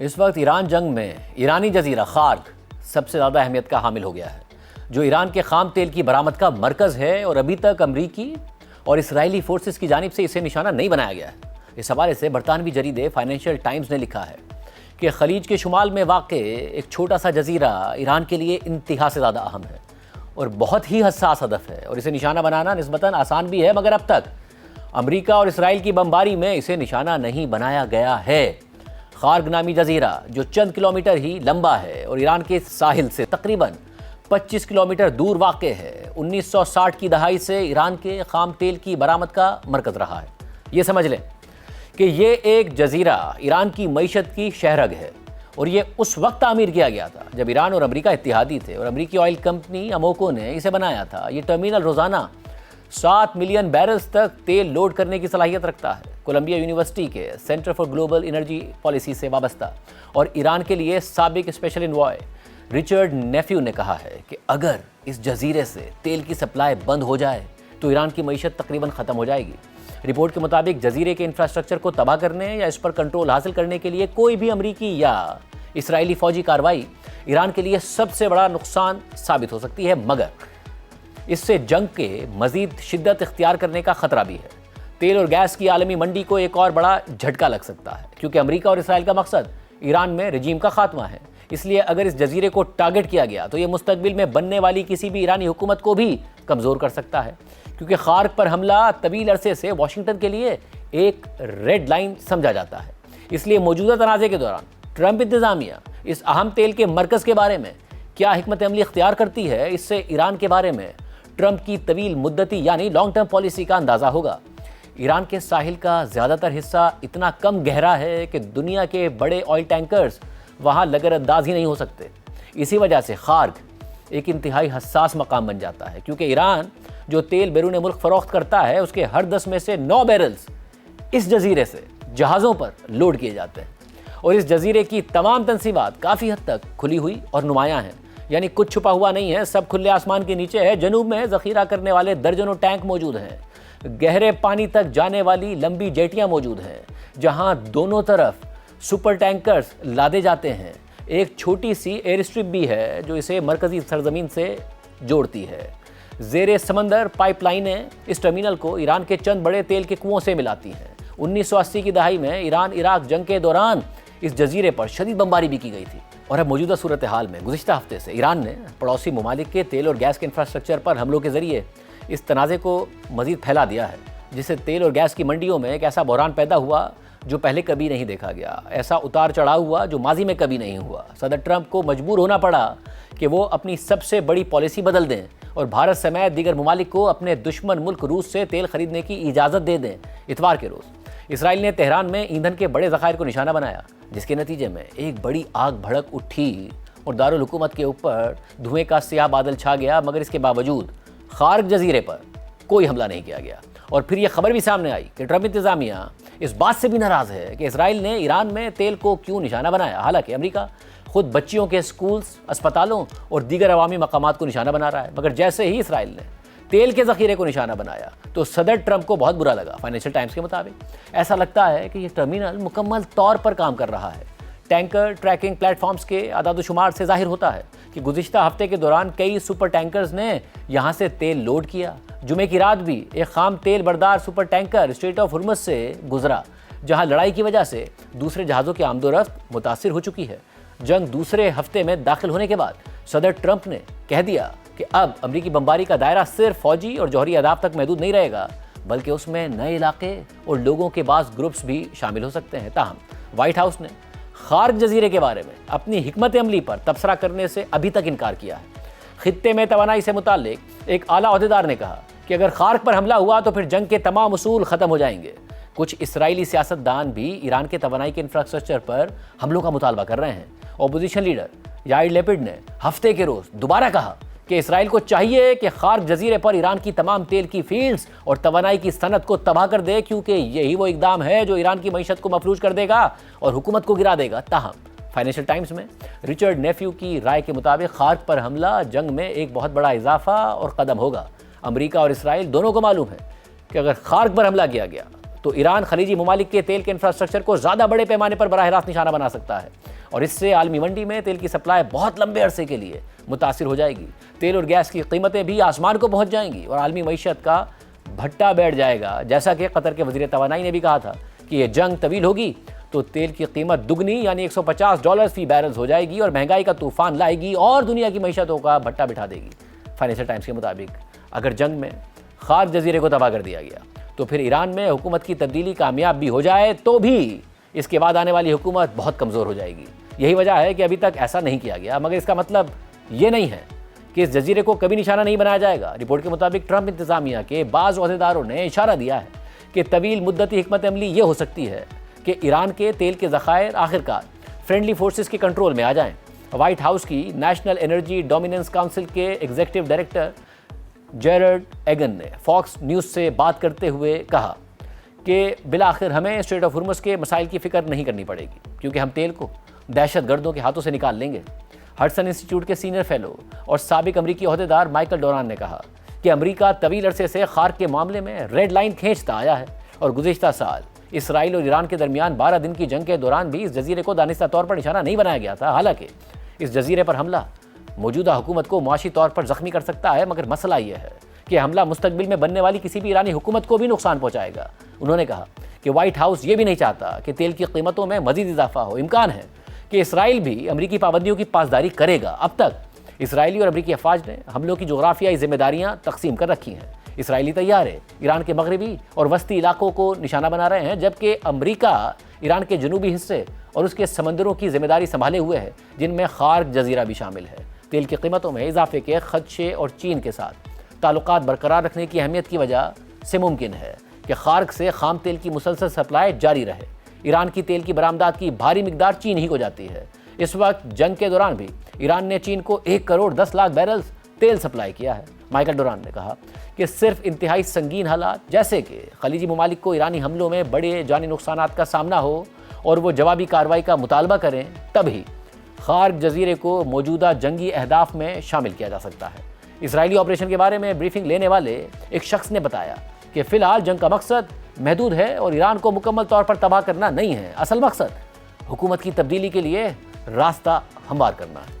اس وقت ایران جنگ میں ایرانی جزیرہ خارگ سب سے زیادہ اہمیت کا حامل ہو گیا ہے، جو ایران کے خام تیل کی برآمد کا مرکز ہے، اور ابھی تک امریکی اور اسرائیلی فورسز کی جانب سے اسے نشانہ نہیں بنایا گیا ہے۔ اس حوالے سے برطانوی جریدے فائنینشیل ٹائمز نے لکھا ہے کہ خلیج کے شمال میں واقع ایک چھوٹا سا جزیرہ ایران کے لیے انتہا سے زیادہ اہم ہے اور بہت ہی حساس ہدف ہے، اور اسے نشانہ بنانا نسبتاً آسان بھی ہے، مگر اب تک امریکہ اور اسرائیل کی بمباری میں اسے نشانہ نہیں بنایا گیا ہے۔ خارگ نامی جزیرہ جو چند کلومیٹر ہی لمبا ہے اور ایران کے ساحل سے تقریباً 25 کلومیٹر دور واقع ہے، 1960 کی دہائی سے ایران کے خام تیل کی برآمد کا مرکز رہا ہے۔ یہ سمجھ لیں کہ یہ ایک جزیرہ ایران کی معیشت کی شہرگ ہے، اور یہ اس وقت تعمیر کیا گیا تھا جب ایران اور امریکہ اتحادی تھے، اور امریکی آئل کمپنی اموکو نے اسے بنایا تھا۔ یہ ٹرمینل روزانہ 7 ملین بیرلز تک تیل لوڈ کرنے کی صلاحیت رکھتا ہے۔ کولمبیا یونیورسٹی کے centre for global energy policy سے وابستہ اور ایران کے لیے سابق اسپیشل انوائے رچرڈ نیفیو نے کہا ہے کہ اگر اس جزیرے سے تیل کی سپلائی بند ہو جائے تو ایران کی معیشت تقریباً ختم ہو جائے گی۔ رپورٹ کے مطابق جزیرے کے انفراسٹرکچر کو تباہ کرنے یا اس پر کنٹرول حاصل کرنے کے لیے کوئی بھی امریکی یا اسرائیلی فوجی کارروائی ایران کے لیے سب سے بڑا نقصان ثابت ہو سکتی ہے، مگر اس سے جنگ کے مزید شدت اختیار کرنے کا خطرہ بھی ہے۔ تیل اور گیس کی عالمی منڈی کو ایک اور بڑا جھٹکا لگ سکتا ہے، کیونکہ امریکہ اور اسرائیل کا مقصد ایران میں رجیم کا خاتمہ ہے۔ اس لیے اگر اس جزیرے کو ٹارگٹ کیا گیا تو یہ مستقبل میں بننے والی کسی بھی ایرانی حکومت کو بھی کمزور کر سکتا ہے، کیونکہ خارگ پر حملہ طویل عرصے سے واشنگٹن کے لیے ایک ریڈ لائن سمجھا جاتا ہے۔ اس لیے موجودہ تنازع کے دوران ٹرمپ انتظامیہ اس اہم تیل کے مرکز کے بارے میں کیا حکمت عملی اختیار کرتی ہے، اس سے ایران کے بارے میں ٹرمپ کی طویل مدتی یعنی لانگ ٹرم پالیسی کا اندازہ ہوگا۔ ایران کے ساحل کا زیادہ تر حصہ اتنا کم گہرا ہے کہ دنیا کے بڑے آئل ٹینکرز وہاں لگر انداز ہی نہیں ہو سکتے۔ اسی وجہ سے خارگ ایک انتہائی حساس مقام بن جاتا ہے، کیونکہ ایران جو تیل بیرون ملک فروخت کرتا ہے اس کے ہر 10 میں سے 9 بیرلز اس جزیرے سے جہازوں پر لوڈ کیے جاتے ہیں، اور اس جزیرے کی تمام تنصیبات کافی حد تک کھلی ہوئی اور نمایاں ہیں، یعنی کچھ چھپا ہوا نہیں ہے، سب کھلے آسمان کے نیچے ہے۔ جنوب میں ذخیرہ کرنے والے درجنوں ٹینک موجود ہیں، گہرے پانی تک جانے والی لمبی جیٹیاں موجود ہیں جہاں دونوں طرف سپر ٹینکرز لادے جاتے ہیں۔ ایک چھوٹی سی ایئر اسٹرپ بھی ہے جو اسے مرکزی سرزمین سے جوڑتی ہے۔ زیر سمندر پائپ لائنیں اس ٹرمینل کو ایران کے چند بڑے تیل کے کنوؤں سے ملاتی ہیں۔ 1980 کی دہائی میں ایران عراق جنگ کے دوران اس جزیرے پر شدید بمباری بھی کی گئی تھی، اور اب موجودہ صورتحال میں گزشتہ ہفتے سے ایران نے پڑوسی ممالک کے تیل اور گیس کے انفراسٹرکچر پر حملوں کے ذریعے اس تنازع کو مزید پھیلا دیا ہے، جس سے تیل اور گیس کی منڈیوں میں ایک ایسا بحران پیدا ہوا جو پہلے کبھی نہیں دیکھا گیا، ایسا اتار چڑھاؤ ہوا جو ماضی میں کبھی نہیں ہوا۔ صدر ٹرمپ کو مجبور ہونا پڑا کہ وہ اپنی سب سے بڑی پالیسی بدل دیں اور بھارت سمیت دیگر ممالک کو اپنے دشمن ملک روس سے تیل خریدنے کی اجازت دے دیں۔ اتوار کے روز اسرائیل نے تہران میں ایندھن کے بڑے ذخائر کو نشانہ بنایا، جس کے نتیجے میں ایک بڑی آگ بھڑک اٹھی اور دارالحکومت کے اوپر دھوئیں کا سیاہ بادل چھا گیا، مگر اس کے باوجود خارگ جزیرے پر کوئی حملہ نہیں کیا گیا۔ اور پھر یہ خبر بھی سامنے آئی کہ ٹرمپ انتظامیہ اس بات سے بھی ناراض ہے کہ اسرائیل نے ایران میں تیل کو کیوں نشانہ بنایا، حالانکہ امریکہ خود بچیوں کے اسکولز، اسپتالوں اور دیگر عوامی مقامات کو نشانہ بنا رہا ہے۔ مگر جیسے ہی اسرائیل نے تیل کے ذخیرے کو نشانہ بنایا تو صدر ٹرمپ کو بہت برا لگا۔ فائنینشیل ٹائمز کے مطابق ایسا لگتا ہے کہ یہ ٹرمینل مکمل طور پر کام کر رہا ہے۔ ٹینکر ٹریکنگ پلیٹ فارمز کے اعداد و شمار سے ظاہر ہوتا ہے کہ گزشتہ ہفتے کے دوران کئی سپر ٹینکرز نے یہاں سے تیل لوڈ کیا۔ جمعے کی رات بھی ایک خام تیل بردار super tanker strait of Hormuz سے گزرا، جہاں لڑائی کی وجہ سے دوسرے جہازوں کی آمد و رفت متاثر ہو چکی ہے۔ جنگ دوسرے ہفتے میں داخل ہونے کے بعد صدر ٹرمپ نے کہہ دیا کہ اب امریکی بمباری کا دائرہ صرف فوجی اور جوہری اہداف تک محدود نہیں رہے گا، بلکہ اس میں نئے علاقے اور لوگوں کے بعض گروپس بھی شامل ہو سکتے ہیں۔ تاہم وائٹ ہاؤس نے خارگ جزیرے کے بارے میں اپنی حکمت عملی پر تبصرہ کرنے سے ابھی تک انکار کیا ہے۔ خطے میں توانائی سے متعلق ایک اعلیٰ عہدیدار نے کہا کہ اگر خارگ پر حملہ ہوا تو پھر جنگ کے تمام اصول ختم ہو جائیں گے۔ کچھ اسرائیلی سیاستدان بھی ایران کے توانائی کے انفراسٹرکچر پر حملوں کا مطالبہ کر رہے ہیں۔ اپوزیشن لیڈر یائر لیپڈ نے ہفتے کے روز دوبارہ کہا کہ اسرائیل کو چاہیے کہ خارگ جزیرے پر ایران کی تمام تیل کی فیلڈز اور توانائی کی صنعت کو تباہ کر دے، کیونکہ یہی وہ اقدام ہے جو ایران کی معیشت کو مفلوج کر دے گا اور حکومت کو گرا دے گا۔ تاہم فائنینشیل ٹائمز میں رچرڈ نیفیو کی رائے کے مطابق خارگ پر حملہ جنگ میں ایک بہت بڑا اضافہ اور قدم ہوگا۔ امریکہ اور اسرائیل دونوں کو معلوم ہے کہ اگر خارگ پر حملہ کیا گیا تو ایران خلیجی ممالک کے تیل کے انفراسٹرکچر کو زیادہ بڑے پیمانے پر براہ راست نشانہ بنا سکتا ہے۔ اور اس سے عالمی منڈی میں تیل کی سپلائی بہت لمبے عرصے کے لیے متاثر ہو جائے گی۔ تیل اور گیس کی قیمتیں بھی آسمان کو پہنچ جائیں گی اور عالمی معیشت کا بھٹا بیٹھ جائے گا۔ جیسا کہ قطر کے وزیر توانائی نے بھی کہا تھا کہ یہ جنگ طویل ہوگی تو تیل کی قیمت دگنی یعنی $150 فی بیرل ہو جائے گی اور مہنگائی کا طوفان لائے گی اور دنیا کی معیشتوں کا بھٹا بٹھا دے گی۔ فائنینشل ٹائمز کے مطابق اگر جنگ میں خارق جزیرے کو تباہ کر دیا گیا تو پھر ایران میں حکومت کی تبدیلی کامیاب بھی ہو جائے تو بھی اس کے بعد آنے والی حکومت بہت کمزور ہو جائے گی۔ یہی وجہ ہے کہ ابھی تک ایسا نہیں کیا گیا، مگر اس کا مطلب یہ نہیں ہے کہ اس جزیرے کو کبھی نشانہ نہیں بنایا جائے گا۔ رپورٹ کے مطابق ٹرمپ انتظامیہ کے بعض عہدیداروں نے اشارہ دیا ہے کہ طویل مدتی حکمت عملی یہ ہو سکتی ہے کہ ایران کے تیل کے ذخائر آخرکار فرینڈلی فورسز کے کنٹرول میں آ جائیں۔ وائٹ ہاؤس کی نیشنل انرجی ڈومیننس کونسل کے ایگزیکٹو ڈائریکٹر جیرڈ ایگن نے فاکس نیوز سے بات کرتے ہوئے کہا کہ بالآخر ہمیں اسٹریٹ آف ہرمز کے مسائل کی فکر نہیں کرنی پڑے گی کیونکہ ہم تیل کو دہشت گردوں کے ہاتھوں سے نکال لیں گے۔ ہڈسن انسٹی ٹیوٹ کے سینئر فیلو اور سابق امریکی عہدیدار مائیکل ڈوران نے کہا کہ امریکہ طویل عرصے سے خارق کے معاملے میں ریڈ لائن کھینچتا آیا ہے اور گزشتہ سال اسرائیل اور ایران کے درمیان 12 دن کی جنگ کے دوران بھی اس جزیرے کو دانستہ طور پر نشانہ نہیں بنایا گیا تھا۔ حالانکہ اس جزیرے پر حملہ موجودہ حکومت کو معاشی طور پر زخمی کر سکتا ہے، مگر مسئلہ یہ ہے کہ حملہ مستقبل میں بننے والی کسی بھی ایرانی حکومت کو بھی نقصان پہنچائے گا۔ انہوں نے کہا کہ وائٹ ہاؤس یہ بھی نہیں چاہتا کہ تیل کی قیمتوں میں مزید اضافہ ہو۔ امکان ہے کہ اسرائیل بھی امریکی پابندیوں کی پاسداری کرے گا۔ اب تک اسرائیلی اور امریکی افواج نے حملوں کی جغرافیائی ذمہ داریاں تقسیم کر رکھی ہیں۔ اسرائیلی طیارے ایران کے مغربی اور وسطی علاقوں کو نشانہ بنا رہے ہیں، جبکہ امریکہ ایران کے جنوبی حصے اور اس کے سمندروں کی ذمہ داری سنبھالے ہوئے ہے، جن میں خارق جزیرہ بھی شامل ہے۔ تیل کی قیمتوں میں اضافے کے خدشے اور چین کے ساتھ تعلقات برقرار رکھنے کی اہمیت کی وجہ سے ممکن ہے کہ خارق سے خام تیل کی مسلسل سپلائی جاری رہے۔ ایران کی تیل کی برآمدات کی بھاری مقدار چین ہی کو جاتی ہے۔ اس وقت جنگ کے دوران بھی ایران نے چین کو 1.10 کروڑ بیرلز تیل سپلائی کیا ہے۔ مائیکل ڈوران نے کہا کہ صرف انتہائی سنگین حالات جیسے کہ خلیجی ممالک کو ایرانی حملوں میں بڑے جانی نقصانات کا سامنا ہو اور وہ جوابی کارروائی کا مطالبہ کریں، تبھی خارق جزیرے کو موجودہ جنگی اہداف میں شامل کیا جا سکتا ہے۔ اسرائیلی آپریشن کے بارے میں بریفنگ لینے والے ایک شخص نے بتایا کہ فی الحال جنگ کا مقصد محدود ہے اور ایران کو مکمل طور پر تباہ کرنا نہیں ہے۔ اصل مقصد حکومت کی تبدیلی کے لیے راستہ ہموار کرنا ہے۔